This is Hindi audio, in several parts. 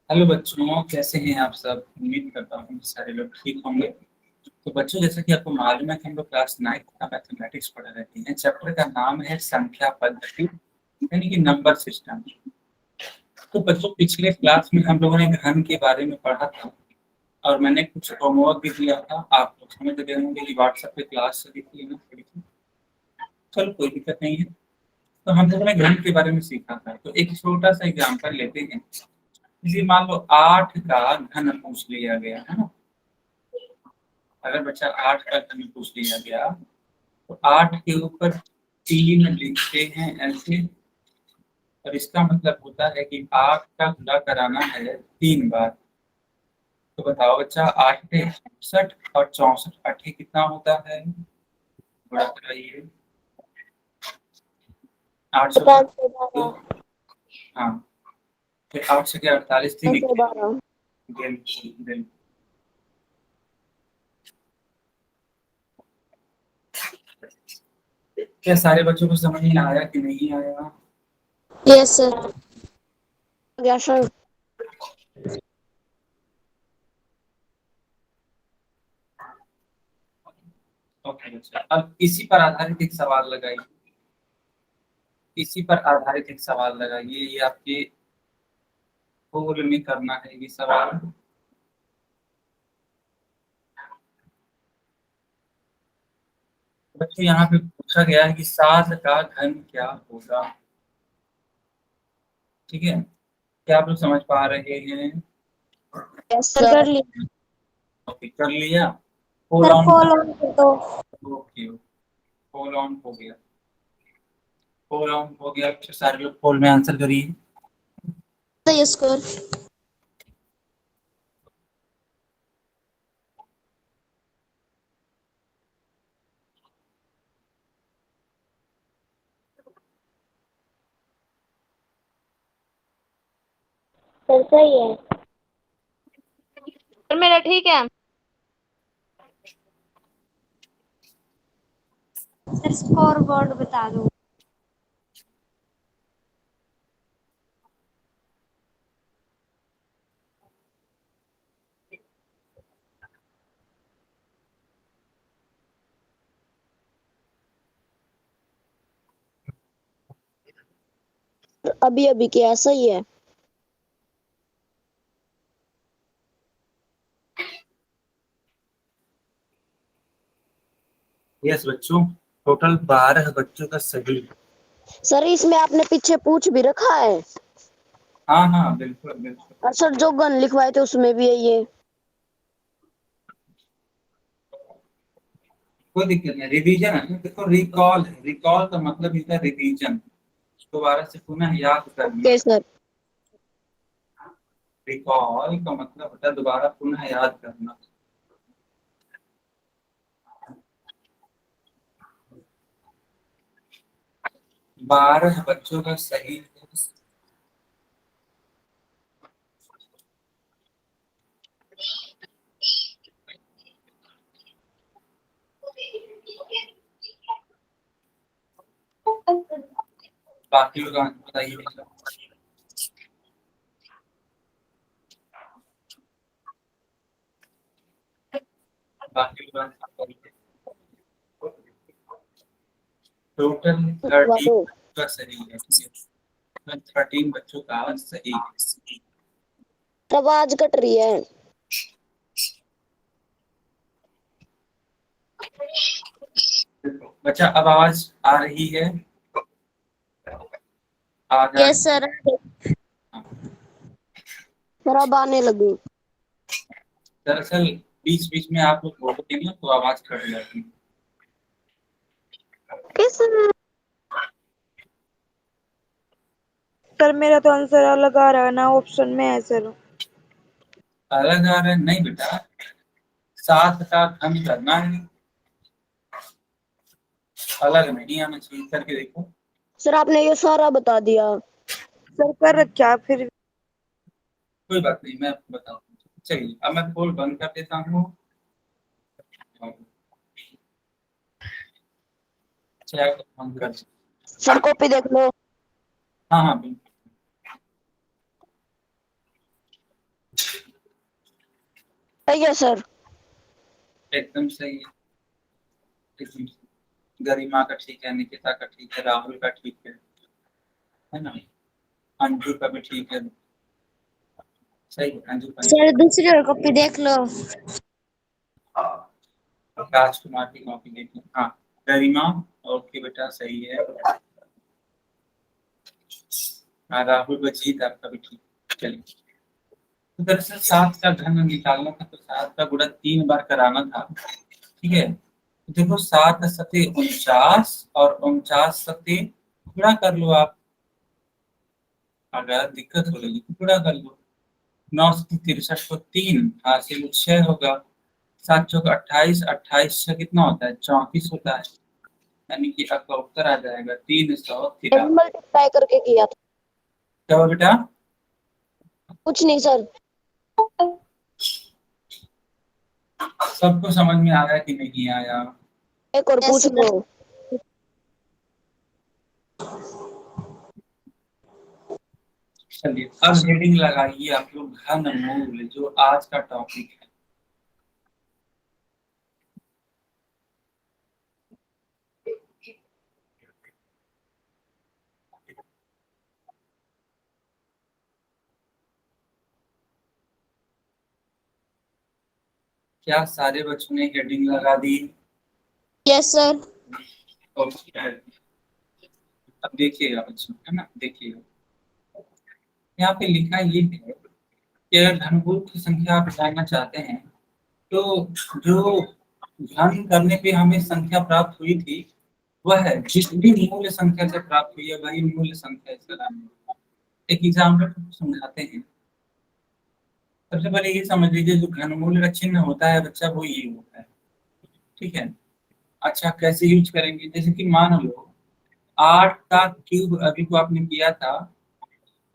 हेलो बच्चों, कैसे हैं आप सब। उम्मीद करता हूँ कि सारे लोग ठीक होंगे। तो बच्चों, जैसा कि आपको मालूम है कि हम लोग क्लास 9 का मैथमेटिक्स पढ़ रहे हैं। चैप्टर का नाम है संख्या पद्धति, यानी कि नंबर सिस्टम। तो बच्चों, पिछले क्लास में हम लोगों ने घन के बारे में पढ़ा था और मैंने कुछ होमवर्क भी दिया था। आप लोग समझ गए होंगे कि व्हाट्सएप पे क्लास चली थी ना, थोड़ी सी। चलो, कोई दिक्कत नहीं है। तो हम लोगों ने घन के बारे में सीखा था, तो एक छोटा सा एग्जाम्पल लेते हैं। जी, मान लो 8 का घन पूछ लिया गया है ना। अगर बच्चा 8 का घन पूछ लिया गया तो 8 के ऊपर 3 लिखते हैं ऐसे। और इसका मतलब होता है कि 8 का गुणा कराना है 3 बार। तो बताओ बच्चा, 8 64 और 64 8 कितना होता है। गुणा कराइए। 800 पाँच सौ बारह। हाँ, फिर 8 से 48 थी 512। बिल्कुल बिल्कुल। क्या सारे बच्चों को समझ में आया कि नहीं आया। Yes sir. गया सर। ओके बच्चा, अब इसी पर आधारित एक सवाल लगाइए। इसी पर आधारित एक सवाल लगाइए। ये आपके पूर्व में करना है ये सवाल। बच्चों, यहाँ पे पूछा गया है कि 7 का घन क्या होगा। ठीक है, क्या आप लोग समझ पा रहे हैं। यस सर, कर लिया। ओके, कर लिया। होल सर ऑन। कॉल ऑन कर दो। ओके, होल ऑन हो गया। होल ऑन हो गया। अच्छा, सारे लोग होल में आंसर करिए। Yes sir. सर सही है। सर मेरा ठीक है। सर स्कोर बोर्ड बता दो। अभी अभी क्या सही है। यस बच्चों, टोटल 12 बच्चों का सही। सर इसमें आपने पीछे पूछ भी रखा है। हाँ हाँ, बिल्कुल बिल्कुल। और सर जो गन लिखवाए थे उसमें भी है ये। कोई दिक्कत नहीं, रिवीजन है ना। देखो, रिकॉल है। रिकॉल का मतलब होता है रिवीजन। दोबारा से पुनः याद करना। Okay sir. रिकॉल का मतलब होता है दोबारा पुनः याद करना। 12 बच्चों का सही है। बाकी लोग आंसर बताइए बेटा। बाकी लोग आंसर बताइए। टोटल 13 का सही है। ठीक है, 13 बच्चों का सही है। आवाज कट रही है। बच्चा, अब आवाज आ रही है। आवाज आ यस रही सर। है। सर अब आने लगी। दरअसल बीच बीच में आप लोग बोलते हैं ना तो आवाज कट जाती है। किस सर मेरा तो आंसर अलग आ रहा है ना, ऑप्शन में है सर। अलग आ रहा है नहीं बेटा, 7 का घन करना है। अलग नहीं आना चाहिए, करके देखो। सर आपने ये सारा बता दिया। सर कर रखा फिर। कोई बात नहीं, मैं आपको बताऊँ। चलिए, अब मैं पोल बंद कर देता हूँ। चैट बंद कर। सर कॉपी देख लो। हाँ हाँ, बिल्कुल। सही है सर। एकदम सही है। गरिमा का ठीक है, निकिता का ठीक है, राहुल का ठीक है ना? अंजू का भी ठीक है, सही है। अंजू का सर दूसरी और कॉपी देख लो। राजकुमार की कॉपी देखी, हाँ। गरिमा, ओके बेटा सही है। हाँ, राहुल वजीद आपका भी ठीक। चलिए, तो दरअसल 7 का घन निकालना था, तो 7 का गुणा 3 बार कराना था। ठीक है, तो देखो 7 सते 49 और 49 सते गुणा कर लो आप। अगर दिक्कत हो रही है तो गुणा कर लो। 9 सते 63 को 3 हासिल 6 होगा। 7 चौक 28, 28 6 कितना होता है? 34 होता है। यानी कि आपका उत्तर आ जाएगा 383। मल्टीप्लाई करके किया था। क्या हुआ बेटा? कुछ नहीं सर। सबको समझ में आया कि नहीं आया? एक और पूछ लो। चलिए, अब हेडिंग लगाइए आप लोग, घनमूल, जो आज का टॉपिक है। क्या सारे बच्चों ने हेडिंग लगा दी? Yes sir. ओके, अब देखिएगा बच्चों, है ना, देखिएगा। यहाँ पे लिखा ये है कि अगर घनमूल की संख्या आप जानना चाहते हैं, तो जो घन करने पे हमें संख्या प्राप्त हुई थी, वह है जितनी मूल संख्या से प्राप्त हुई है वही मूल संख्या इसका नाम है। एक एग्जाम्पल समझाते हैं। सबसे पहले ये समझ लीजिए, जो घनमूल का चिन्ह होता है बच्चा, वो ये होता है। ठीक है, अच्छा कैसे यूज करेंगे? जैसे कि मान लो 8 का क्यूब अभी को आपने किया था,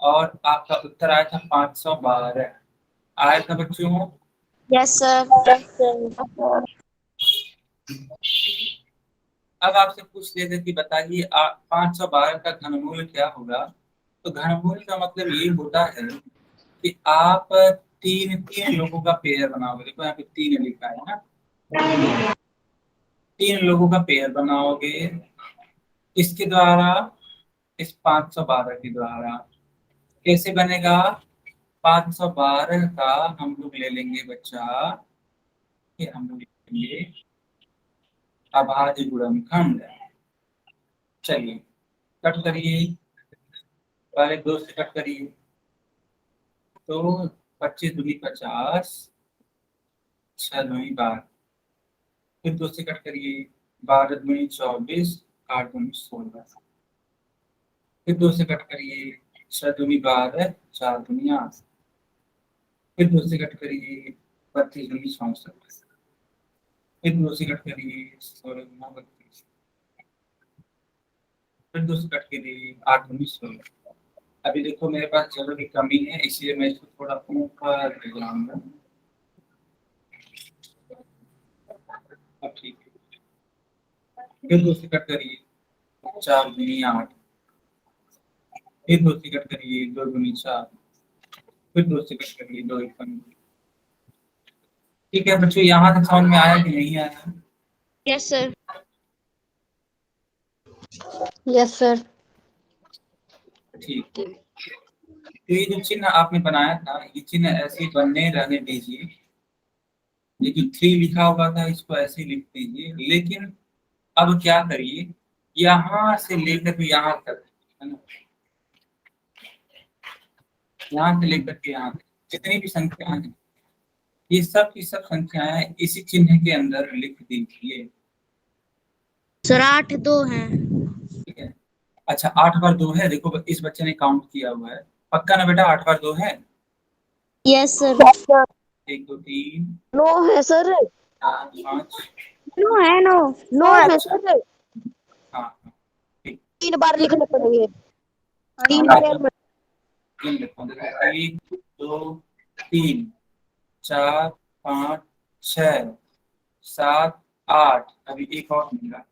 और आपका उत्तर आया था 512। आया था बच्चों? Yes sir. अब आपसे पूछ लेते कि बताइए 512 का घनमूल क्या होगा। तो घनमूल का मतलब ये होता है कि आप तीन तीन लोगों का पेयर बनाओगे। देखो यहाँ पे 3 लिखा है ना, 3 लोगों का पेयर बनाओगे इसके द्वारा, इस 512 के द्वारा। कैसे बनेगा? 512 का हम लोग ले लेंगे बच्चा, कि हम लोग लेंगे अभाज्य गुणनखंड। चलिए, कट करिए, पहले 2 से कट करिए। तो 25 दूनी 50, 6 दूनी 12। फिर 2 से कट करिए, 12 दूनी 24, 8 दूनी 16। फिर 2 से कट करिए, 6 दूनी 12, 4 दूनी 8। फिर 2 से कट करिए, 32 दूनी 64। फिर 2 से कट करिए, 16 दूना 32। फिर 2 से कट करिए, 8 दूनी 16। अभी देखो मेरे पास जगह की कमी है, इसलिए मैं इसको थोड़ा ऊपर ले जाऊंगा। अब ठीक है। फिर 2 से कट करिए, 4 दूनी 8। फिर 2 से कट करिए, 2 दूनी 4। फिर 2 से कट करिए, 2 एक 15। ठीक है बच्चों, यहाँ तक समझ में आया कि नहीं आया? Yes sir. Yes sir. ठीक है, तो ये जो चिन्ह आपने बनाया था, ये चिन्ह ऐसे बनने रहने दीजिए। ये जो 3 लिखा हुआ था इसको ऐसे लिख दीजिए, लेकिन अब क्या करिए, यहाँ से लेकर के यहाँ तक, है ना, यहाँ से लेकर के यहाँ तक जितनी भी संख्याएं हैं, ये सब की सब संख्याएं इसी चिन्ह के अंदर लिख दीजिए। सर 8 2 हैं। ठीक है, अच्छा 8 बार 2 है, देखो इस बच्चे ने काउंट किया हुआ है। पक्का ना बेटा, 8 बार 2 है? Yes sir. 1 2 3 नो है सर। 4 5। नो है। नो नो है अच्छा, सर। हाँ हाँ, ठीक। 3 बार लिखने पड़ेंगे। हाँ 3 बेटा, पेयर में। गिन लेता हूँ। देखो, 1 2 3 4 5 6 7 8। अभी एक और मिला,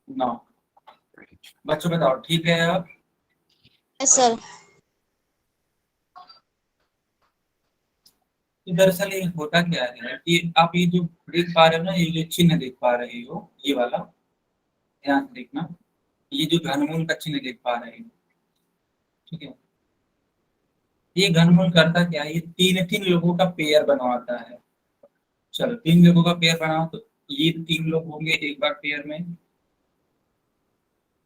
9। बच्चों बताओ ठीक है अब? Yes sir. तो दरअसल ये होता क्या है कि आप ये जो देख पा रहे हो ना, ये जो चिन्ह देख पा रहे हो, ये वाला ध्यान से देखना, ये जो घनमूल का चिन्ह देख पा रहे हो, ठीक है, ये घनमूल करता क्या है, ये तीन तीन लोगों का पेयर बनवाता है। चलो, तीन लोगों का पेयर बनाओ तो ये तीन लोग होंगे एक बार पेयर में,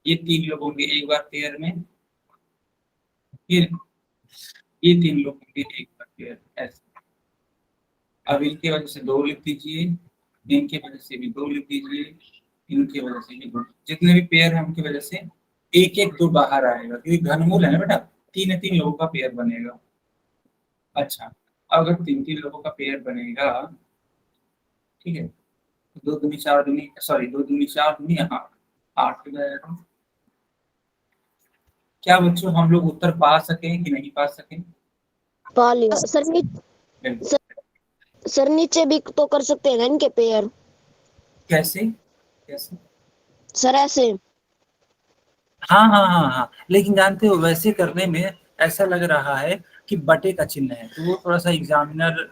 ये तीन लोग होंगे एक बार पेयर में, फिर ये तीन लोग होंगे एक बार पेयर, ऐसे। अब इनकी वजह से दो लिख दीजिए, इनकी वजह से भी दो लिख दीजिए, इनकी वजह से भी दो, जितने भी पेयर हैं उनकी वजह से एक एक दो बाहर आएगा, क्योंकि घनमूल है ना बेटा, तीन तीन लोगों का पेयर बनेगा। अच्छा, अगर तीन तीन लोगों का पेयर बनेगा, ठीक है, तो दो दूनी चार दूनी, सॉरी, दो दूनी चार दूनी, हाँ, 8 हो जाएगा। क्या बच्चों हम लोग उत्तर पा सकें कि नहीं पा सकें? पा लिया सर। बिल्कुल। सर नीचे भी तो कर सकते हैं ना इनके पेयर। कैसे कैसे? सर ऐसे। हाँ हाँ हाँ हाँ, लेकिन जानते हो वैसे करने में ऐसा लग रहा है कि बटे का चिन्ह है, तो वो थोड़ा सा एग्जामिनर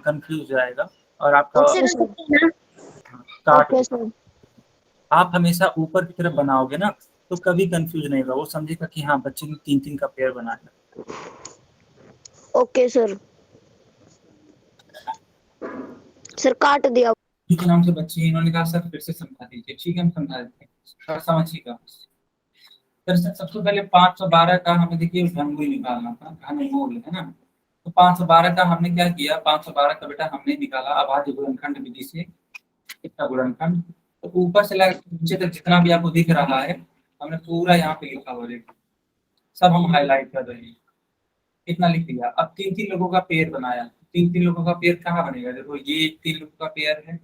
कंफ्यूज हो जाएगा और आपका ऐसे कर सकते हैं ना। काट ओके देगा। सर। आप हमेशा ऊपर की तरफ बनाओगे ना, तो कभी कंफ्यूज नहीं होगा, वो समझेगा कि हाँ बच्चे ने तीन तीन का पेयर बनाया। Okay sir. सर काट दिया। ठीक है, नाम से बच्चे इन्होंने कहा सर फिर से समझा दीजिए, ठीक है हम समझा देते हैं, थोड़ा समझिएगा। दरअसल सबसे पहले 512 का हमें देखिए घनमूल निकालना था, घनमूल है ना, तो 512 का हमने क्या किया, 512 का बेटा हमने निकाला अभाज्य गुणनखंड विधि से। कितना गुणनखंड, तो ऊपर से लेकर नीचे तक जितना भी आपको दिख रहा है हमने पूरा यहाँ पे लिखा हुआ, देखिए सब हम हाईलाइट कर रहे हैं, इतना लिख दिया। अब तीन तीन लोगों का पेयर बनाया, तीन तीन लोगों का पेयर कहाँ बनेगा, देखो ये एक तीन लोगों का पेयर है,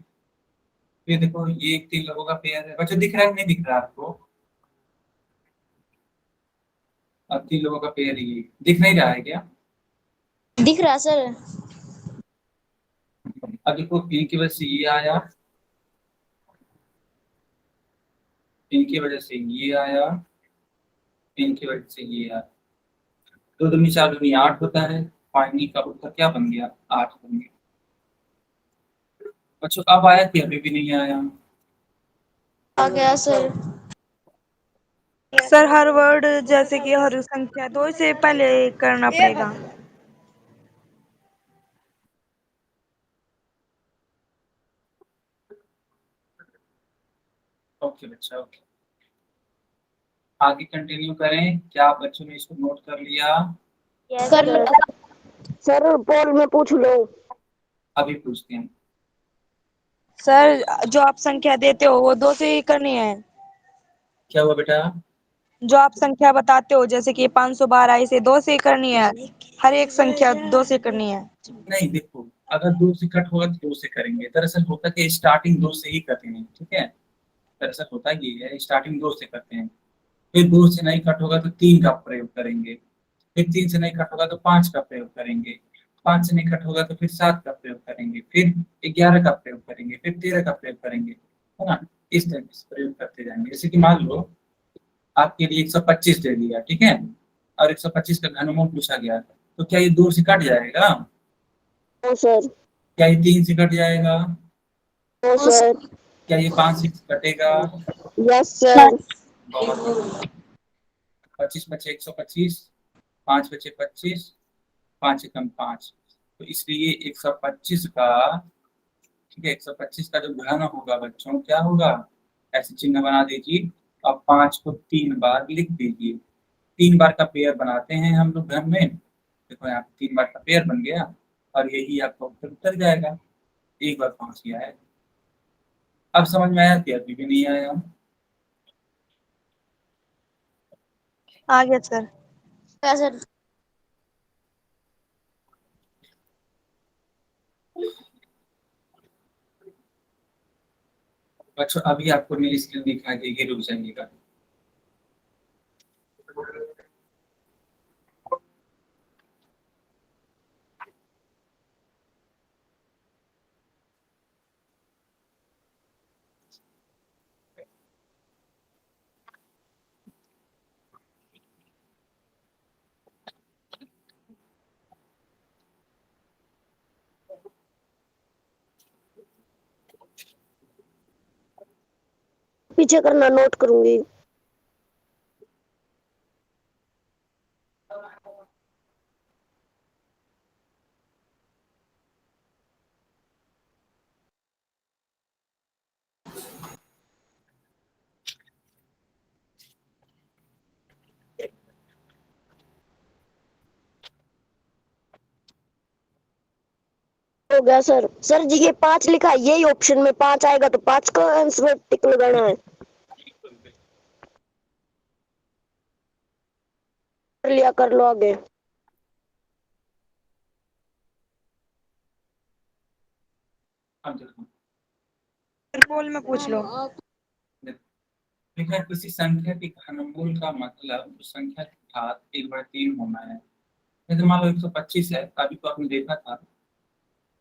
फिर देखो ये एक तीन लोगों का पेयर है, बच्चों दिख रहा है कि नहीं दिख रहा है आपको? अब तीन लोगों का पेयर ये दिख नहीं रहा है क्या? दिख रहा सर। अब देखो इनकी वजह से ये आया, इनकी वजह से ये आया, इनकी वजह से ये आया, दो दूनी चार दूनी 8 होता है, पानी का उत्तर क्या बन गया, 8 बन गया। बच्चों अब आया कि अभी भी नहीं आया? आ गया सर। सर हर वर्ड जैसे कि हर संख्या दो से पहले करना पड़ेगा। ओके बच्चा, ओके, आगे कंटिन्यू करें, क्या आप बच्चों ने इसको नोट कर लिया? कर सर पोल में पूछ लो। अभी पूछते हैं। सर जो आप संख्या देते हो वो दो से ही करनी है। क्या हुआ बेटा? जो आप संख्या बताते हो जैसे कि 512 इसे दो से ही करनी है। हर एक संख्या दो से करनी है। नहीं देखो, अगर दो से कट होगा तो दो से करेंगे, दरअसल होता कि स्टार्टिंग दो से ही करते हैं, ठीक है, दरअसल होता ये है स्टार्टिंग दो से करते हैं, फिर दो से नहीं कट होगा तो तीन का प्रयोग करेंगे, फिर तीन से नहीं कट होगा तो पांच का प्रयोग करेंगे, पांच से नहीं कट होगा तो फिर सात का प्रयोग करेंगे, फिर 11 का प्रयोग करेंगे, फिर 13 का प्रयोग करेंगे, है ना, इस तरह से प्रयोग करते जाएंगे। जैसे कि मान लो आपके लिए 125 दे दिया, ठीक है, और 125 का घनमूल पूछा गया, तो क्या ये दो से कट जाएगा? No sir. क्या ये तीन से कट जाएगा? No sir. क्या ये पांच से कटेगा? Yes sir. बहुत बढ़िया। 25 बचे 125, पांच बचे 25, पांच एकम पांच, तो इसलिए 125 का, ठीक है, 125 का जो घन होगा बच्चों क्या होगा, ऐसे चिन्ह बना दीजिए, अब पांच को तीन बार लिख दीजिए, तीन बार का पेयर बनाते हैं हम लोग घर में, देखो यहाँ पे तीन बार का पेयर बन गया, और यही आपका उत्तर उतर जाएगा, एक बार पहुंच गया है। अब समझ में आया कि अभी भी नहीं आया? आ गया सर। क्या सर? बच्चों अभी आपको नई स्क्रीन दिखाई देगी, रुक जाइएगा। पीछे करना, नोट करूंगी। हो गया सर। सर जी ये 5 लिखा है, यही ऑप्शन में 5 आएगा तो 5 का आंसर में टिक लगाना है। कर लिया, कर लो आगे। अब देखो, पोल में पूछ लो। देखा है, किसी संख्या के घनमूल का मतलब उस संख्या की घात 1/3 होना है। जैसे मान लो 125 है, अभी तो आपने देखा था,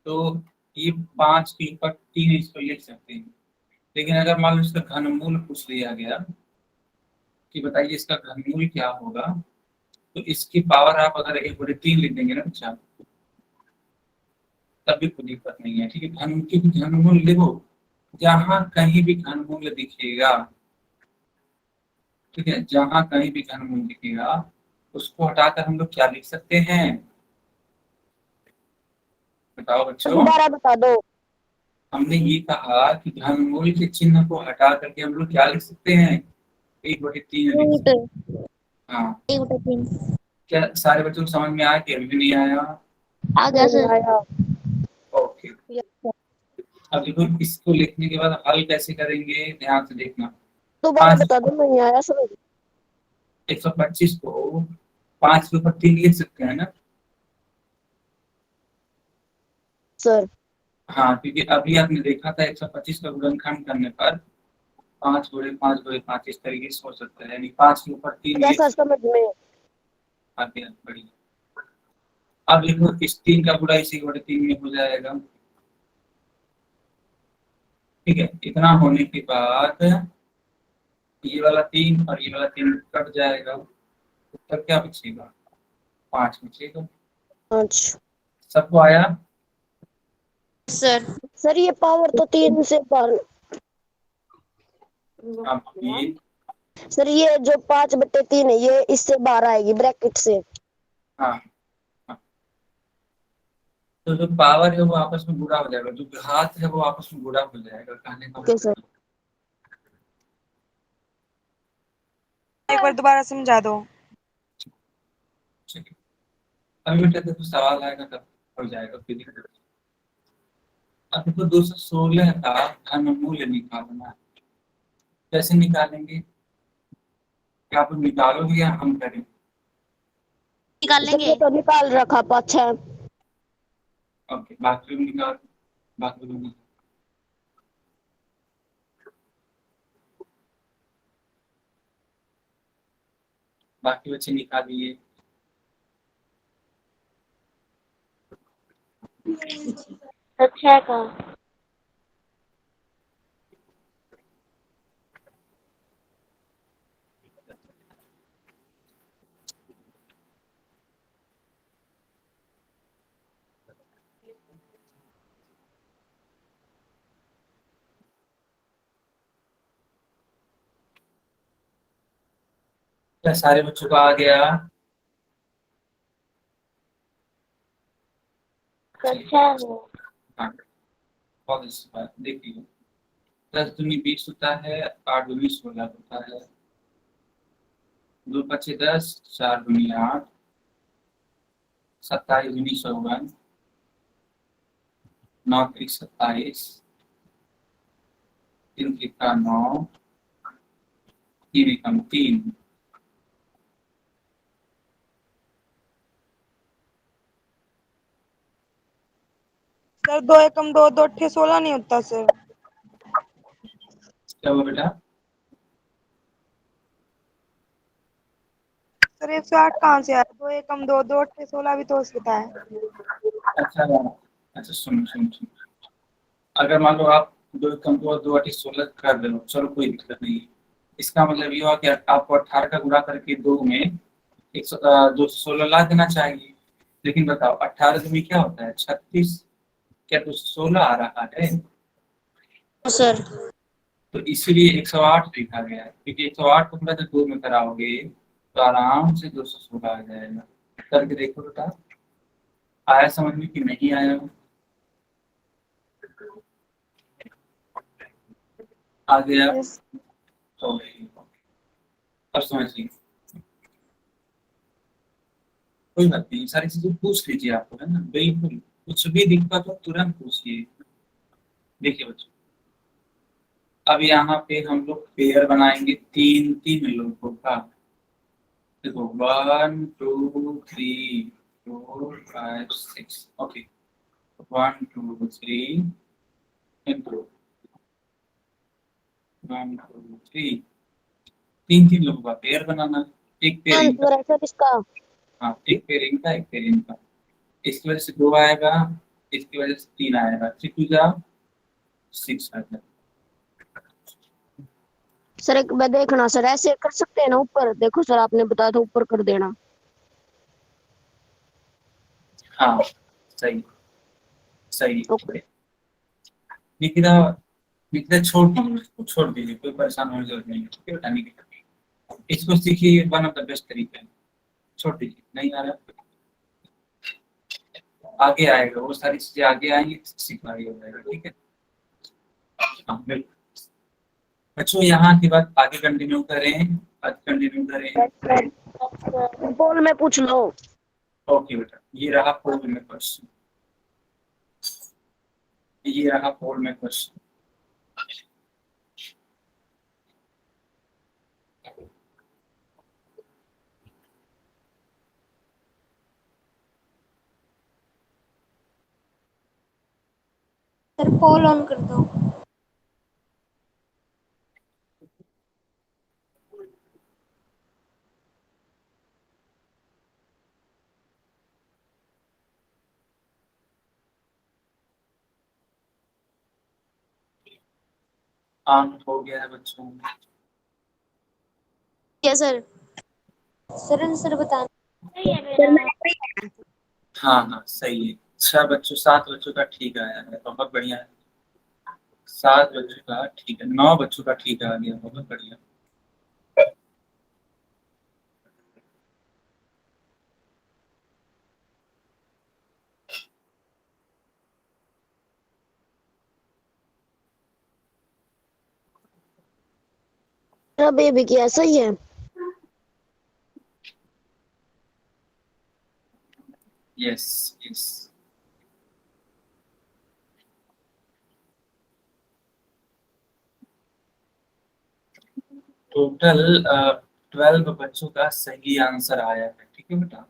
तो ये 5 के ऊपर 3 इसको लिख सकते हैं। लेकिन अगर मान लो इसका घनमूल पूछ लिया गया कि बताइए इसका घनमूल क्या होगा, तो इसकी पावर आप अगर 1/3 लिख देंगे ना बच्चा, तब भी कोई दिक्कत नहीं है। ठीक है, घनमूल लिखो, जहां कहीं भी घनमूल दिखेगा, ठीक है, जहां कहीं भी घनमूल दिखेगा उसको हटाकर हम लोग क्या लिख सकते हैं, बताओ बच्चों। दोबारा बता दो। हमने ये कहा कि घनमूल के चिन्ह को हटा करके हम लोग क्या लिख सकते हैं, 1/3 लिख सकते हैं। हाँ, 1/3 क्या सारे बच्चों को समझ में आया कि अभी भी नहीं आया? आ गया सर। ओके, अब देखो इसको लिखने के बाद हल कैसे करेंगे, ध्यान से देखना। दोबारा बता दो, नहीं आया समझ। 125 को 5 के ऊपर 3 लिख सकते हैं ना सर हाँ, क्योंकि अभी आपने देखा था 125 का गुणनखंड करने पर 5 × 5 × 5 इस तरीके से हो सकता है, यानी 5 के ऊपर 3 लिख जैसा समझ में। आगे बढ़िए। अब देखो इस 3 का गुणा इसी 1/3 में हो जाएगा। ठीक है, इतना होने के बाद ये वाला 3 और ये वाला 3 कट जाएगा, उत्तर क्या बचेगा, 5 बचेगा। अच्छा सबको आया? सर ये पावर तो 3 से बाहर। अब ये सर ये जो 5/3 है ये इससे बाहर आएगी ब्रैकेट से। हाँ हाँ। तो जो पावर है वो आपस में गुणा हो जाएगा, जो घात है वो आपस में गुणा हो जाएगा, कहने का ओके सर। मतलब। एक बार दोबारा समझा दो। ठीक है, अभी बेटा देखो सवाल आएगा तब हो जाएगा, फिर दिक्कत नहीं। अब देखो 216 का घनमूल निकालना है, कैसे निकालेंगे, क्या आप निकालोगे या हम करें? निकाल लेंगे तो निकाल रखा 5 है। ओके, बाकी लोग निकाल, बाकी लोग निकाल। बाकी बच्चे निकालिए। अच्छा का क्या सारे बच्चों का आ गया? अच्छा है। हाँ, बहुत अच्छी बात, देखिए 10 दूनी 20 होता है, 8 दूनी 16 होता है, 2×5 = 10, 4 दूनी 8, 27 दूनी 54, 9×3 = 27, 3×3 = 9, 3 × 3। सर 2 एकम 2 2 अट्ठे 16 नहीं होता सर। क्या हुआ बेटा? सर 108 कहाँ से आया, 2 एकम 2 2 अट्ठे 16 भी तो होता है। अच्छा अच्छा, सुनो सुनो सुनो, अगर मान लो आप 2 × 2 = 2×8 = 16 कर रहे हो, चलो कोई दिक्कत नहीं है। इसका मतलब ये हुआ कि आपको 18 का गुणा करके 2 में 216 ला देना चाहिए। लेकिन बताओ 18 में क्या होता है, 36, क्या 216 आ रहा है? सर तो इसीलिए 108 लिखा गया है, क्योंकि 108 को थोड़ा सा 2 में कराओगे तो आराम से 216 आ जाएगा। करके देखो बेटा, आया समझ में कि नहीं आया? आ गया तो अब समझिए, कोई बात नहीं, सारी चीजें पूछ लीजिए आपको, है ना, बिल्कुल कुछ भी दिक्कत हो तुरंत पूछिए। देखिए बच्चों, अब यहाँ पे हम लोग पेयर बनाएंगे तीन तीन लोगों का। देखो 1 2 3 4 5 6, ओके 1 2 3 इंटू 1 2 3, तीन तीन लोगों का पेयर बनाना। एक पेयर इनका, आंसर है सर इसका। हाँ एक पेयर इनका, एक पेयर इनका। इसकी वजह से 2 आएगा, इसकी वजह से 3 आएगा, 3 2 जा 6 आएगा। सर एक बार देखना सर, ऐसे कर सकते हैं ना ऊपर? देखो सर आपने बताया था ऊपर कर देना। हाँ सही सही। ओके निकिता, निकिता छोड़ दीजिए, कोई परेशान होने की जरूरत नहीं है, ठीक है बेटा निकिता, इसको सीखिए, वन ऑफ द बेस्ट तरीका है। छोड़ दीजिए, नहीं आ रहा आगे आएगा, वो सारी चीजें आगे आएंगी, सीखना भी हो जाएगा, ठीक है। हाँ बिल्कुल बच्चों, यहाँ की बात आगे कंटिन्यू करें, आगे कंटिन्यू करें। बोल में पूछ लो। ओके बेटा, ये रहा पोल में क्वेश्चन, ये रहा पोल में क्वेश्चन। सर पोल ऑन कर दो। ऑन हो गया है बच्चों? क्या सर? सर आंसर बताना। हाँ हाँ सही है, 6 बच्चों 7 बच्चों का ठीक आया है, बहुत बढ़िया है। 7 बच्चों का ठीक है, 9 बच्चों का ठीक आ गया, बहुत बढ़िया। अब ये भी किया सही है। Yes yes. टोटल 12 बच्चों का सही आंसर आया है, ठीक है बेटा।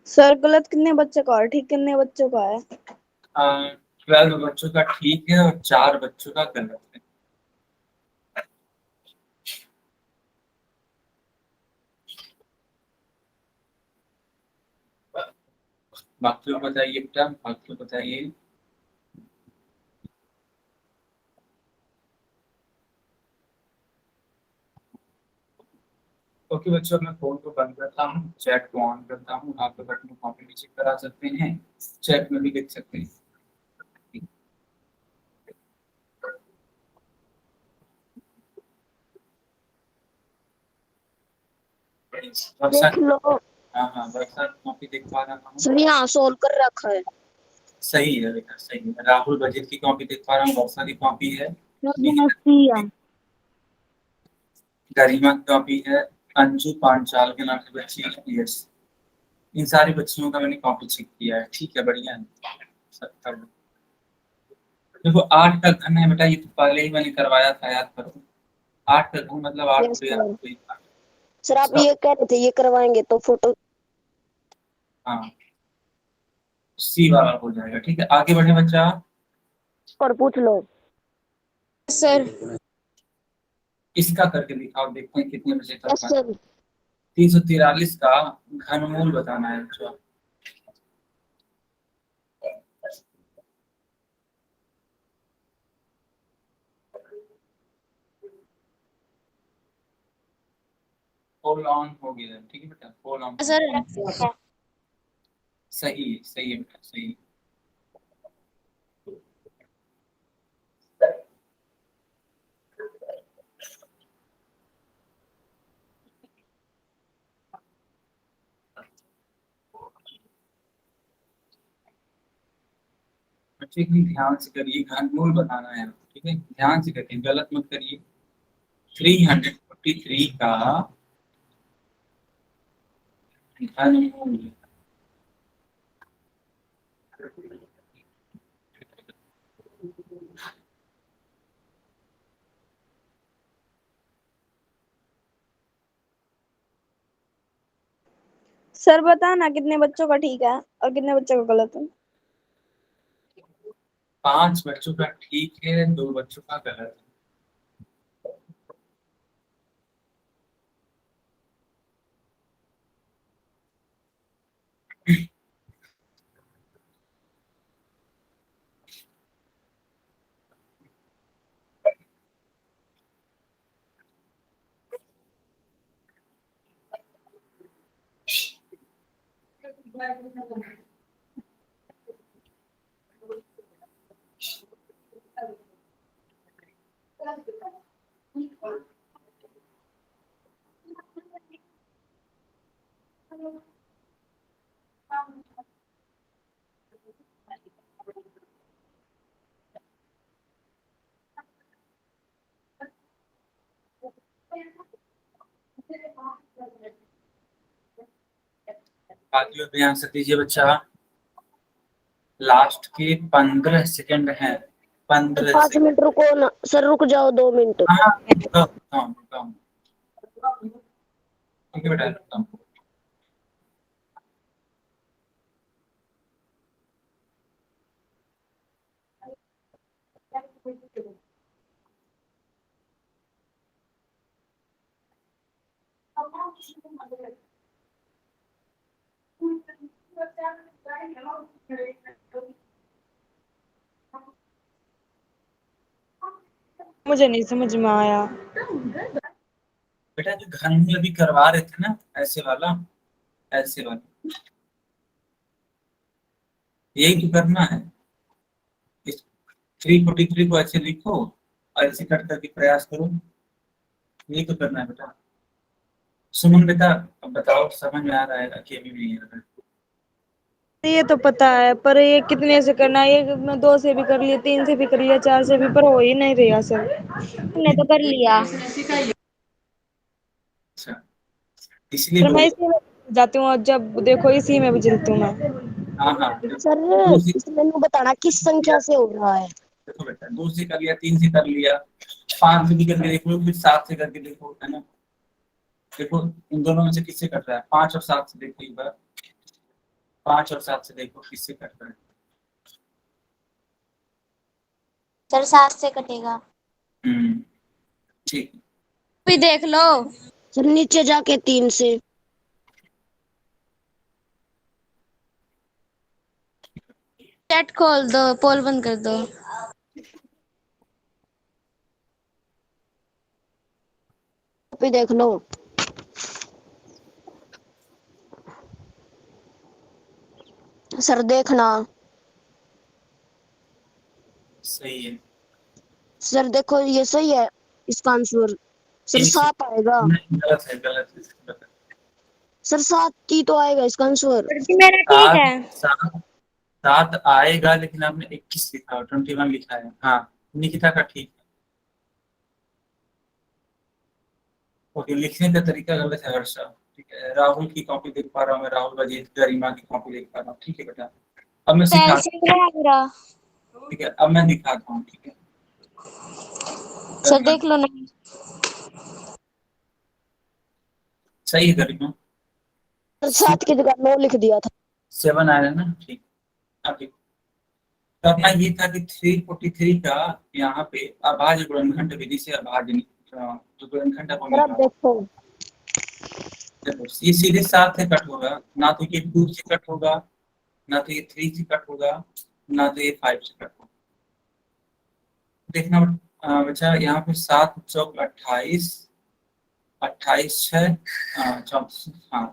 सर गलत कितने बच्चों का और ठीक कितने बच्चों का है? 12 बच्चों का ठीक है और 4 बच्चों का गलत है। बाकी लोग बताइए बेटा, बाकी लोग बताइए। ओके बच्चों, मैं फोन को बंद करता हूँ, चैट को ऑन करता हूँ, आप लोग अपनी कॉपी भी चेक करा सकते हैं, चैट में भी लिख सकते हैं। वर्षा, देख लो हाँ हाँ वर्षा कॉपी देख पा रहा हूँ। सर, यहाँ सोल्व कर रखा है। सही है बेटा सही है, राहुल बजीत की कॉपी देख पा रहा हूँ, वर्षा की कॉपी है, गरिमा की कॉपी है, अंजू पांचाल के नाम से बच्ची है, यस, इन सारी बच्चियों का मैंने कॉपी चेक किया है, ठीक है बढ़िया है। 70 देखो 8 का घन है बेटा, ये तो पहले ही मैंने करवाया था, याद करो। 8 का घन मतलब 8 यस पे सर। 8 पे 8। सर आप ये कह रहे थे ये करवाएंगे तो फोटो। हाँ सी वाला हो जाएगा, ठीक है। आगे बढ़े बच्चा, और पूछ लो। सर इसका करके दिखाओ, देखते हैं कितने बजे कर यस पाए। सर। 343 का घनमूल बताना है बच्चों। फुल ऑन हो गया, ठीक है बेटा, फुल ऑन। सर सही है बेटा, सही है। बच्चे की ध्यान से करिए, घनमूल बताना है, ठीक है, ध्यान से करिए, गलत मत करिए। 343 का घनमूल। सर बताना कितने बच्चों का ठीक है और कितने बच्चों का गलत है। 5 बच्चों का ठीक है, 2 बच्चों का गलत है। बाकी ध्यान से दीजिए बच्चा, लास्ट के 15 सेकंड हैं, 15 5 सेकंड। मिनट रुको ना सर, रुक जाओ 2 मिनट। हाँ रुकता हूँ। ठीक है बेटा, रुकता हूँ। मुझे नहीं समझ में आया। बेटा जो घनमूल अभी करवा रहे थे ना, ऐसे वाला, ऐसे वाला, यही तो करना है। इस 343 को ऐसे लिखो और ऐसे कट करके प्रयास करो, यही तो करना है बेटा। सुमन बेटा अब बताओ, समझ में आ रहा है कि अभी भी नहीं आ रहा है? ये तो पता है, पर ये कितने से करना है, ये मैं 2 से भी कर लिया, 3 से भी कर लिया, 4 से भी, पर हो ही नहीं रहा सर। हमने तो कर लिया। अच्छा, इसलिए सर मैं बोल। इसी में जाती हूँ और जब देखो इसी में भी चलती हूँ मैं। हाँ सर दूसरी, इसमें बताना किस संख्या से हो रहा है। देखो बेटा, 2 से कर लिया, 3 से कर लिया, 5 से भी करके देख लो, फिर 7 से करके देखो, है ना। देखो इन दोनों में से किससे कट रहा है, 5 और 7 से देखो एक बार, 5 और 7 से देखो किससे कट रहा है। सर 7 से कटेगा। ठीक। भी देख लो। सर नीचे जाके 3 से। चैट खोल दो, पोल बंद कर दो। भी देख लो। सर देखना। सही है। सर देखो ये सही है इसका आंसर। सर 7 आएगा। नहीं, गलत है, गलत है, गलत है। सर 7 ही तो आएगा इसका आंसर। मेरा ठीक है। 7 आएगा, लेकिन आपने 21 लिखा है, 21 लिखा है। हाँ निकिता का ठीक है। ओके, लिखने का तरीका गलत है हर्षा। ठीक है, राहुल की कॉपी देख पा रहा हूँ मैं, राहुल वजीद गरिमा की कॉपी देख पा रहा हूँ। ठीक है बेटा, अब मैं सिखा, मेरा ठीक है, अब मैं दिखाता हूँ। ठीक है सर देख लो ना। सही है गरिमा, सर 7 की जगह 9 लिख दिया था। 7 आया ना, ठीक। अब देखो, करना ये था कि 343 का यहाँ पे अभाज्य गुणनखंड विधि से अभाज्य जो गुणनखंड अपन सर अब निकाला। देखो देखो ये सीधे 7 से कट होगा, ना तो ये 2 से कट होगा, ना तो ये 3 से कट होगा, ना तो ये 5 से कट होगा। देखना बच्चा, यहाँ पे 7 चौक 28, 28 6 34, हाँ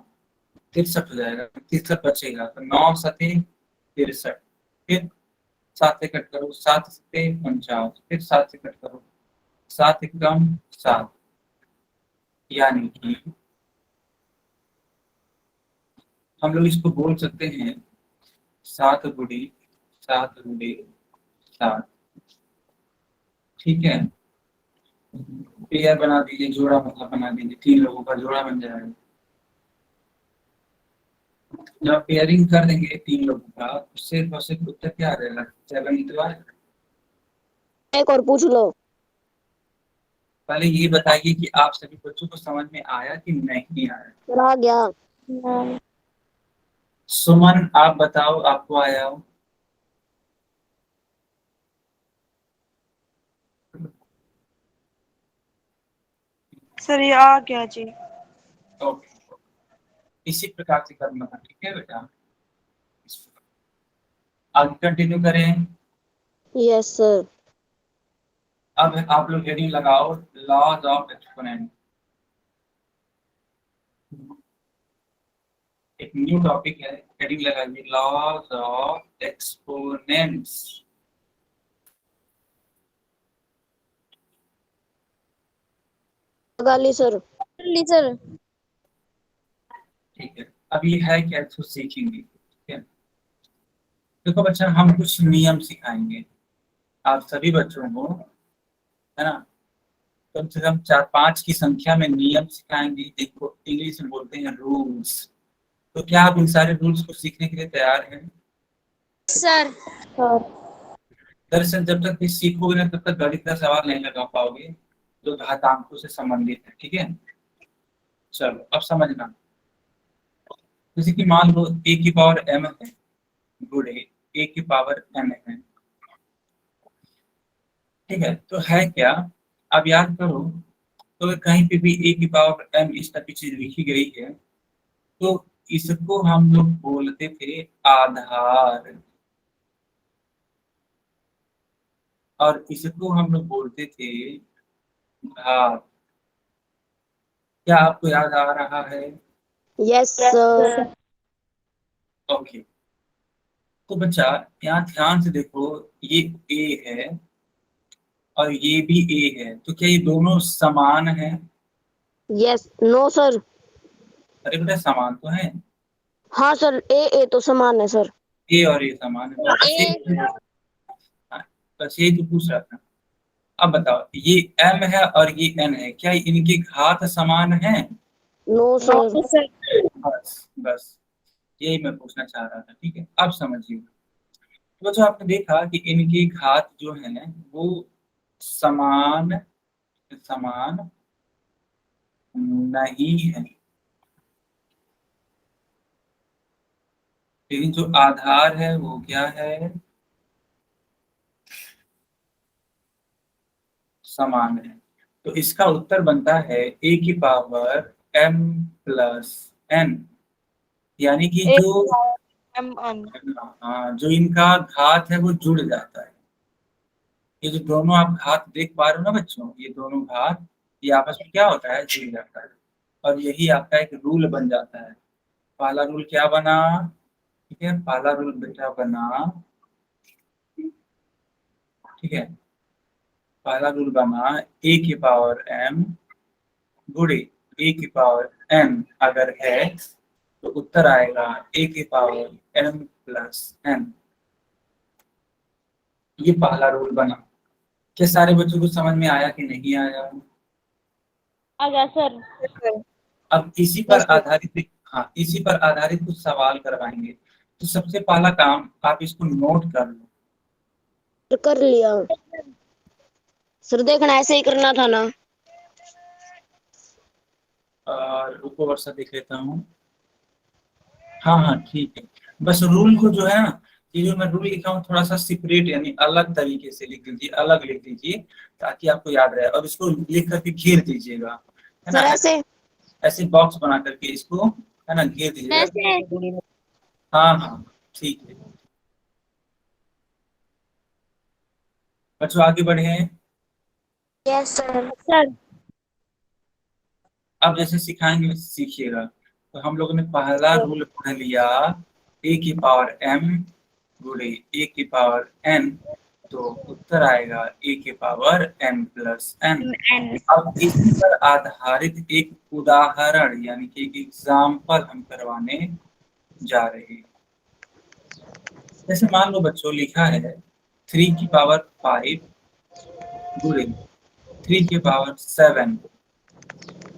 63 हो जाएगा, 63 बचेगा, तो 9 सते 63, फिर 7 से कट करो, 7 सते 49, फिर 7 से कट करो, 7 एकम 7, यानी कि हम लोग इसको बोल सकते हैं 7 गुड़ी 7 गुड़ी 7। ठीक है, पेयर बना दीजिए, जोड़ा मतलब बना दीजिए, 3 लोगों का जोड़ा बन जाएगा। जब पेयरिंग कर देंगे 3 लोगों का, उससे सिर्फ उत्तर क्या आ जाएगा, 7 इतवार। एक और पूछ लो। पहले ये बताइए कि आप सभी बच्चों को समझ में आया कि नहीं आया। सर आ गया। सुमन आप बताओ, आपको आया हो? सर ये आ गया जी। ओके, इसी प्रकार से करना था, ठीक है बेटा। आगे कंटिन्यू करें। Yes sir. अब आप लोग हेडिंग लगाओ, लॉज ऑफ एक्सपोनेंट। एक न्यू टॉपिक है, हेडिंग लगाइए, लॉज ऑफ एक्सपोनेंट्स। लगा ली सर। सर ठीक है, अब ये है क्या, इसको सीखेंगे। ठीक है, देखो बच्चा, हम कुछ नियम सिखाएंगे आप सभी बच्चों को, है ना। कम से कम 4-5 की संख्या में नियम सिखाएंगे, देखो इंग्लिश में बोलते हैं रूल्स। तो क्या आप इन सारे रूल्स को सीखने के लिए तैयार हैं? सर दरअसल जब तक ये सीखोगे ना, तब तक गणित का सवाल नहीं लगा पाओगे जो घातांकों से संबंधित है। ठीक है, चलो अब समझना। जैसे कि मान लो a की पावर m है गुणे a की पावर n है। ठीक है, तो है क्या, अब याद करो, तो अगर कहीं पे भी a की पावर m इस तरह की चीज लिखी गई है, तो इसको हम लोग बोलते थे आधार, और इसको हम लोग बोलते थे घात। क्या आपको याद आ रहा है? Yes sir. ओके, तो बच्चा यहाँ ध्यान से देखो, ये a है और ये भी a है, तो क्या ये दोनों समान है? Yes no sir. अरे बेटा समान तो है, हाँ सर ए तो समान है सर। a और a समान है, हाँ, बस यही तो पूछ रहा था। अब बताओ, ये m है और ये n है, क्या इनकी घात समान है? No sir. बस बस यही मैं पूछना चाह रहा था। ठीक है, अब समझिए, तो जो आपने देखा कि इनकी घात जो है वो समान समान नहीं है, लेकिन जो आधार है वो क्या है, समान है। तो इसका उत्तर बनता है a की पावर m प्लस n, यानी कि जो हाँ, जो इनका घात है वो जुड़ जाता है। ये जो दोनों आप घात देख पा रहे हो ना बच्चों, ये दोनों घात, ये आपस में क्या होता है, जुड़ जाता है, और यही आपका एक रूल बन जाता है। पहला रूल क्या बना, ठीक है, पहला रूल बेटा बना, ठीक है, पहला रूल बना a की पावर m गुणे a की पावर n अगर है तो उत्तर आएगा a की पावर m प्लस n। ये पहला रूल बना। क्या सारे बच्चों को समझ में आया कि नहीं आया? आ गया सर। अब इसी पर आधारित, हाँ इसी पर आधारित कुछ सवाल करवाएंगे। तो सबसे पहला काम, आप इसको नोट कर लो। कर लिया सर। देखना ऐसे ही करना था ना। और रुको वर्षा देख लेता हूँ, हाँ हाँ ठीक है। बस रूल को जो है ना, ये जो मैं रूल लिखा हूँ थोड़ा सा सेपरेट यानी अलग तरीके से लिख दीजिए, अलग लिख दीजिए ताकि आपको याद रहे, और इसको लिख करके घेर दीजिएगा, है ना। सर ऐसे ऐसे बॉक्स बना करके इसको है ना घेर दीजिएगा। ऐसे हाँ हाँ ठीक है। बच्चों आगे बढ़े। Yes sir. सर अब जैसे सिखाएंगे वैसे सीखिएगा। तो हम लोगों ने पहला रूल पढ़ लिया, ए की पावर m गुणे ए की पावर n, तो उत्तर आएगा ए की power m plus n। And अब इसी पर आधारित एक उदाहरण यानी कि एक एग्जाम्पल हम करवाने जा रहे हैं। जैसे मान लो बच्चों लिखा है 3 की पावर 5 गुणे 3 की पावर 7,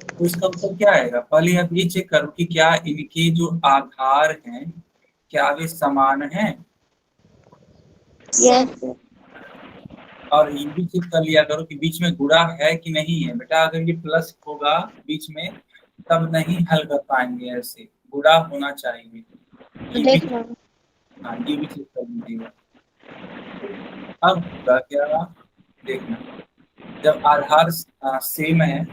तो इसका उत्तर क्या आएगा? पहले आप ये चेक करो कि क्या इनके जो आधार हैं क्या वे समान हैं, यस और ये भी चेक कर लिया करो कि बीच में गुणा है कि नहीं है। बेटा अगर ये प्लस होगा बीच में तब नहीं हल कर पाएंगे, ऐसे गुणा होना चाहिए। ये भी, देखना हाँ ये भी चेक कर लीजिएगा। अब होगा क्या देखना, जब आधार सेम है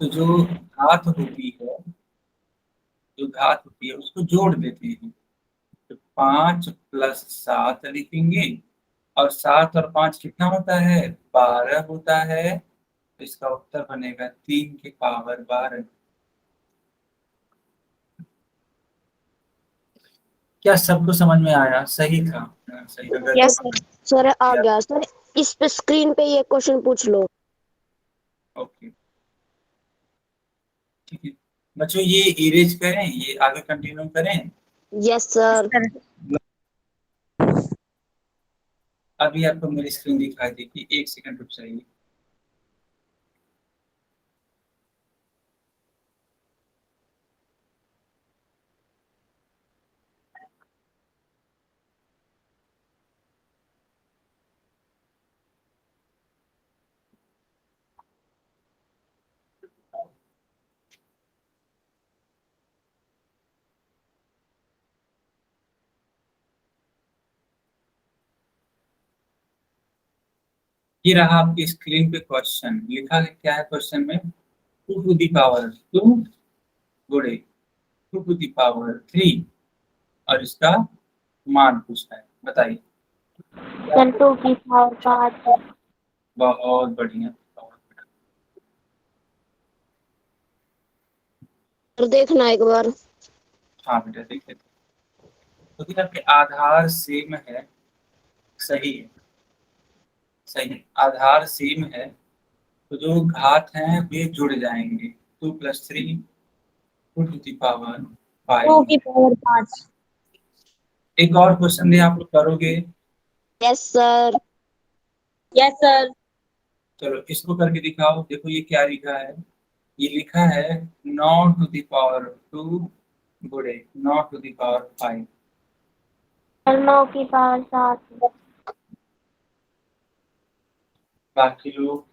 तो जो घात होती है उसको जोड़ देते हैं। तो 5 प्लस 7 लिखेंगे, और 7 और 5 कितना होता है? 12 होता है। तो इसका उत्तर बनेगा 3 की पावर 12। क्या सबको समझ में आया? सही था? सही अगर यस सर सर आ गया सर। इस पे स्क्रीन पे ये क्वेश्चन पूछ लो। ओके ठीक है बच्चों, ये इरेज करें, ये आगे कंटिन्यू करें। Yes sir. अभी आपको मेरी स्क्रीन दिखाई देगी, 1 सेकंड रुक जाइए। ये रहा आपकी स्क्रीन पे क्वेश्चन। लिखा है क्या है क्वेश्चन में? 2 टू दी पावर 2 गुणे 2 टू दी पावर 3, और इसका मान पूछा है। बताइए। सर 2 की पावर 5 बहुत बढ़िया। सर देखना एक बार। हाँ बेटा देखिए, तो देखिए आपके आधार सेम है। सही है, सही है। आधार सेम है तो जो घात हैं वे जुड़ जाएंगे। 2 प्लस 3 2 टू दी पावर 2 5। की पावर 5 एक और क्वेश्चन दे, आप लोग करोगे? Yes sir. यस सर चलो इसको करके दिखाओ। देखो ये क्या लिखा है, ये लिखा है 9 टू दी पावर 2 गुणे 9 टू दी पावर 5। सर 9 की पावर 7 बाकी लोग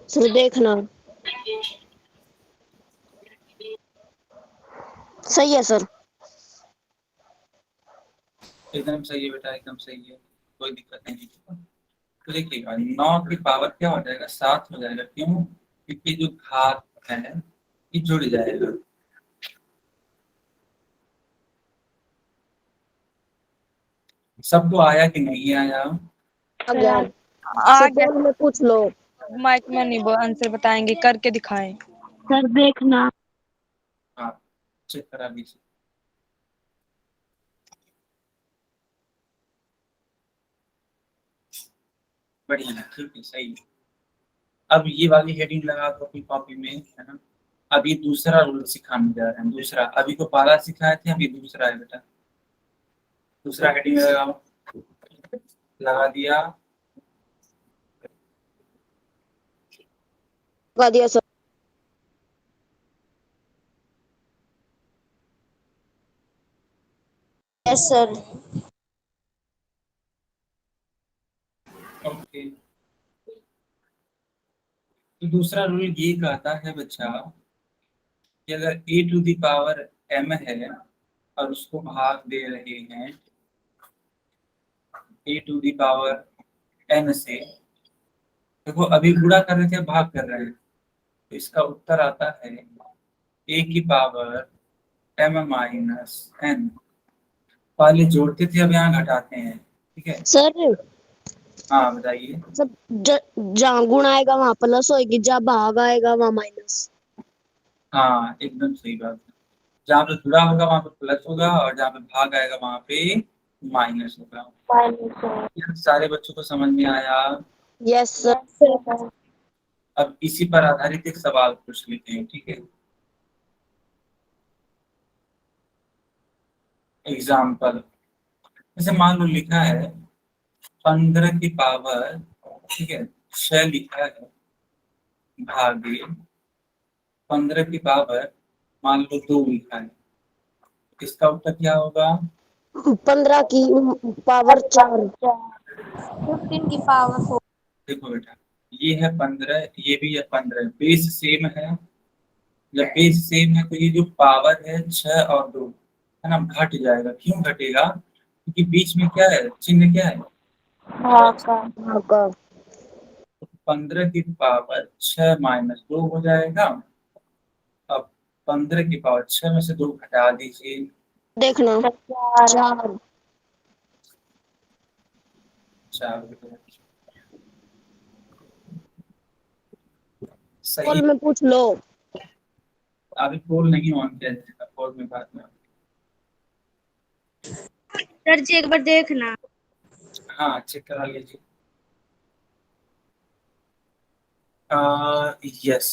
सर देखना। सही है सर। एकदम सही है बेटा, एकदम सही है, कोई दिक्कत नहीं है। तो देखिएगा 9 की पावर क्या हो जाएगा? 7 हो जाएगा। क्यों? क्योंकि जो घात है ये जुड़ जाएगा। सबको आया कि नहीं आया? आ गया। आ गया। सपोज में पूछ लो। माइक में नहीं वो आंसर बताएंगे, करके दिखाएं। सर देखना हाँ चेक करा लीजिए। बढ़िया है, ठीक है, सही है। अब ये वाली हेडिंग लगा दो अपनी कॉपी में, है ना। अब ये दूसरा रूल सिखाने जा रहे हैं। दूसरा, अभी तो पहला सिखाए थे, अभी दूसरा है बेटा। दूसरा हेडिंग लगाओ। लगा दिया। लगा दिया सर। यस सर ओके, तो दूसरा रूल ये कहता है बच्चा कि अगर a to the power m है और उसको भाग दे रहे हैं a to the power n से, देखो अभी गुणा कर रहे थे भाग कर रहे हैं, तो इसका उत्तर आता है a की पावर m माइनस n। पहले जोड़ते थे अब यहाँ घटाते हैं, ठीक है। सर हाँ बताइए। सब जहाँ गुण आएगा वहां प्लस होगी, जहाँ भाग आएगा वहां माइनस। हाँ एकदम सही बात है, जहाँ पे गुणा होगा वहां पे प्लस होगा और जहाँ पे भाग आएगा वहां पे माइनस होगा। ये सारे बच्चों को समझ में आया। Yes sir. अब इसी पर आधारित एक सवाल पूछ लेते हैं, ठीक है। एग्जाम्पल, जैसे मान लो लिखा है 15 की पावर, ठीक है, 6 लिखा है, भागे 15 की पावर मान लो 2 लिखा है, इसका उत्तर क्या होगा? 15 की पावर 4। 15 की पावर 4। देखो बेटा, ये है 15, ये भी है 15, बेस सेम है। जब बेस सेम है तो ये जो पावर है 6 और 2 है ना, घट जाएगा। क्यों घटेगा? क्योंकि बीच में क्या है, चिन्ह क्या है? का 15 की पावर 6 माइनस 2 हो जाएगा। अब 15 की पावर 6 में से 2 घटा दीजिए, देखना 4। 4 कॉल सही। में पूछ लो। अभी पोल नहीं ऑन किया जाएगा, पोल में बात में। सर जी एक बार देखना। हाँ चेक करा लीजिए। यस,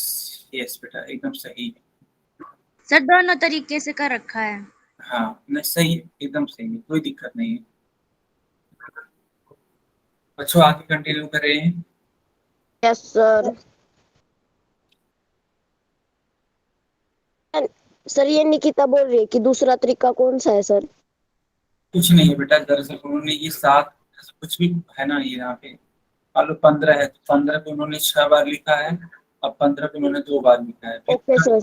यस बेटा एकदम सही। सर दोनों तरीके से कर रखा है। हाँ नहीं सही है, एकदम सही है, कोई दिक्कत नहीं है। बच्चों आगे कंटिन्यू करें। Yes sir. सर ये निकिता बोल रही है कि दूसरा तरीका कौन सा है सर? कुछ नहीं है बेटा, दरअसल उन्होंने ये 7 कुछ भी है ना, ये यहाँ पे मान लो 15 है, तो 15 को उन्होंने 6 बार लिखा है, अब 15 को उन्होंने 2 बार लिखा है, ओके सर।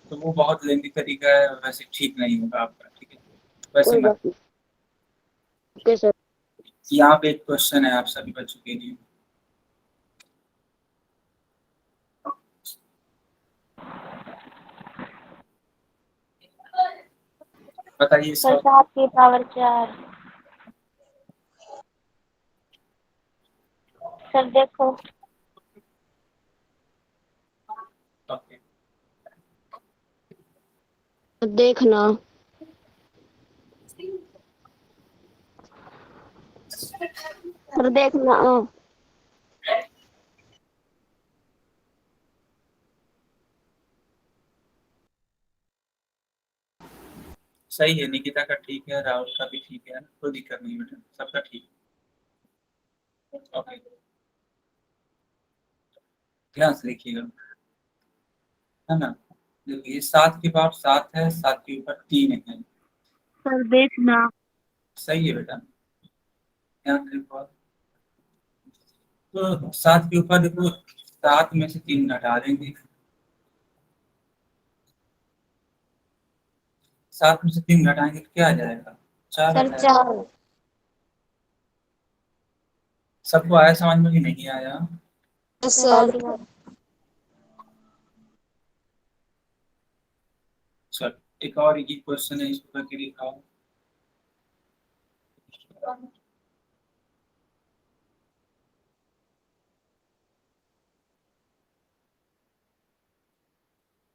तो वो बहुत लेंदी तरीका है, वैसे ठीक नहीं होगा आपका, ठीक है। वैसे कोई मत। बात नहीं। Okay sir. यहाँ पे एक क्वेश्चन है आप सभी बच्चों के लिए। बताइए इसका। 7 की पावर 4। सर देखो ओके, देखना सर, देखना सही है, निकिता का ठीक है, राहुल का भी ठीक है, कोई दिक्कत नहीं बेटा, सबका ठीक है। ओके, ध्यान से देखिएगा, है ना। देखिए 7 की पावर 7 है, 7 के ऊपर 3 है। सर देखना। सही है बेटा, ध्यान से देखो। तो 7 के ऊपर देखो, 7 में से 3 घटा देंगे, 7 में से 3 घटाएंगे तो क्या आ जाएगा? 4 आ सर जाएगा। 4। सबको आया समझ में कि नहीं आया? सर। चल एक और ये क्वेश्चन है, इसको करके दिखाओ।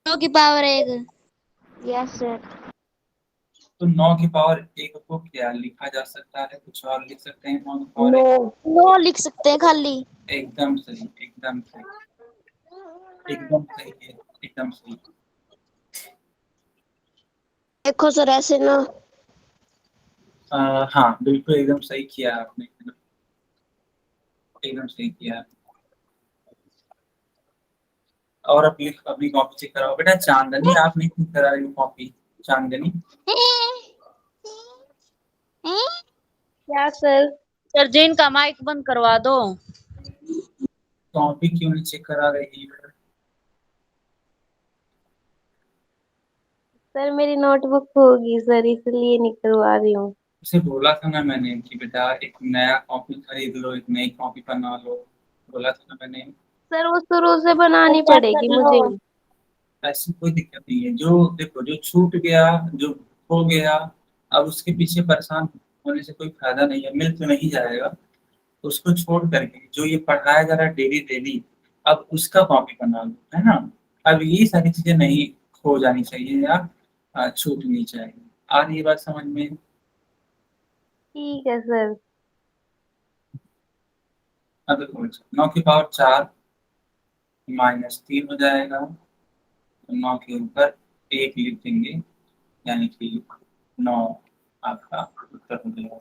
नौ की पावर 1। Yes sir. तो 9 की पावर 1 को क्या लिखा जा सकता है? कुछ और लिख सकते हैं 9 की पावर 1? 9 लिख सकते हैं खाली। एकदम सही, एकदम सही, एकदम सही है, एकदम सही। देखो सर ऐसे ना। हाँ बिल्कुल एकदम सही किया आपने, एकदम सही किया। और अपनी अपनी कॉपी चेक कराओ बेटा। चांदनी आप नहीं चेक करा रही हो कॉपी? चांदनी क्या सर? सर जी इनका माइक बंद करवा दो। कॉपी क्यों नहीं चेक करा रही है? सर मेरी नोटबुक होगी सर, इसलिए नहीं करवा रही हूँ। उसे बोला था ना मैंने कि बेटा एक नया कॉपी खरीद लो, एक नई कॉपी बना लो, बोला था ना मैंने। सर वो शुरू से बनानी पड़ेगी मुझे। ऐसी कोई दिक्कत नहीं है। जो देखो, जो छूट गया, जो खो गया, अब उसके पीछे परेशान होने से कोई फायदा नहीं है, मिल तो नहीं जाएगा। उसको छोड़ करके जो ये पढ़ाया जा रहा है डेली डेली, अब उसका कॉपी बना लो, है ना। अब ये सारी चीजें नहीं खो जानी चाहिए या छूटनी चाहिए। आ रही है बात समझ में? ठीक है सर। अब देखो, 9 की पावर 4 -3 हो जाएगा, तो 9 के ऊपर 1 लिख देंगे, यानी कि 9 आपका उत्तर हो जाएगा।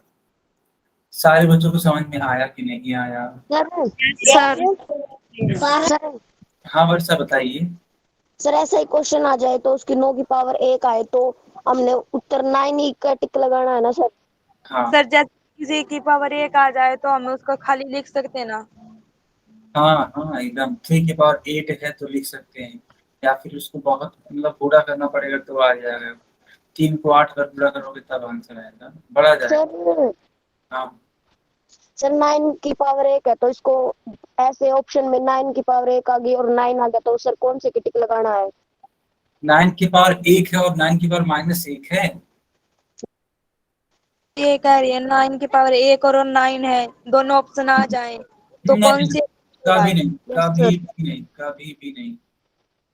सारे बच्चों को समझ में आया कि नहीं आया? सर सर हाँ वर्षा बताइए। सर ऐसा ही क्वेश्चन आ जाए तो उसकी 9 की पावर 1 आए तो हमने उत्तर 9 ही का टिक लगाना है ना सर? हाँ सर जैसे किसी की पावर 1 आ जाए तो हम उसको खाली लिख सकते हैं ना। हाँ हाँ, एकदम 3 की पावर 8 है तो लिख सकते हैं, या फिर उसको बहुत मतलब पूरा करना पड़ेगा तो आ जाएगा। 3 को 8 अगर पूरा करोगे तब आंसर आएगा, बढ़ा जाएगा। सर हाँ सर 9 की पावर 1 है तो इसको ऐसे ऑप्शन में 9 की पावर 1 आ गई और 9 आ गया तो सर कौन से की टिक लगाना है? 9 की पावर 1 है और 9 की पावर -1 है। ये कह रही है 9 की पावर 1 और 9 है, दोनों ऑप्शन आ जाए तो कौन नहीं, सी कभी नहीं, यस कभी सर। भी नहीं, कभी भी नहीं।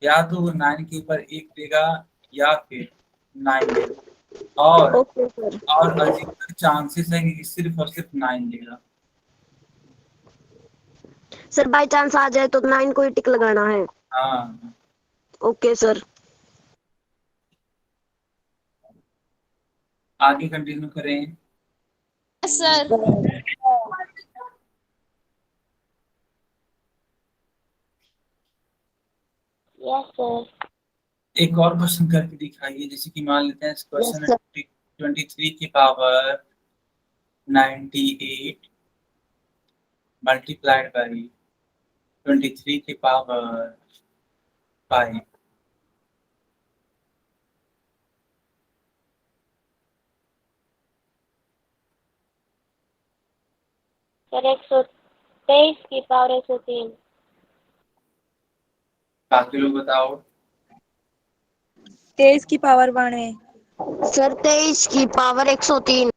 या तो वो 9 के ऊपर 1 देगा, या फिर 9 देगा। Okay sir. और अधिकतर चांसेस है कि सिर्फ और सिर्फ 9 देगा। सर बाय चांस आ जाए तो 9 को ही टिक लगाना है? हाँ, ओके सर। आगे कंटिन्यू करें। Sir yes sir. एक और क्वेश्चन करके दिखाइए, जैसे कि मान लेते हैं इस यस क्वेश्चन में सर। 23 की पावर 98 मल्टीप्लाइड बाई 23 की पावर 5। सर 123 की पावर 103। बाकी लोग बताओ। 23 की पावर 1 है। सर 23 की पावर 103।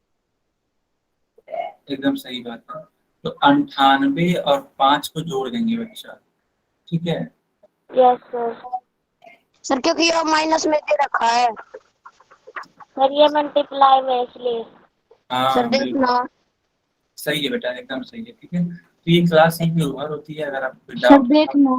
एकदम सही बात है। तो 98 और 5 को जोड़ देंगे बच्चा, ठीक है। Yes sir. सर क्योंकि ये माइनस में दे रखा है सर, ये मल्टीप्लाई में इसलिए। हाँ सर बिल्कुल देखना। सही है बेटा, एकदम सही है, ठीक है। तो ये क्लास यहीं पे ओवर होती है। अगर आपको कोई सर डाउट देखना।